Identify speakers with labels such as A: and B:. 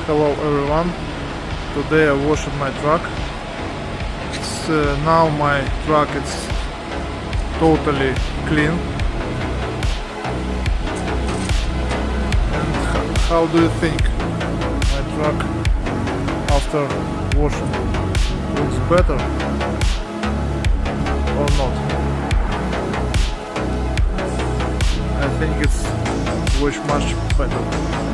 A: Hello everyone. Today I washed my truck. Now my truck is totally clean. And how do you think my truck after washing looks better or not? I think it's much better.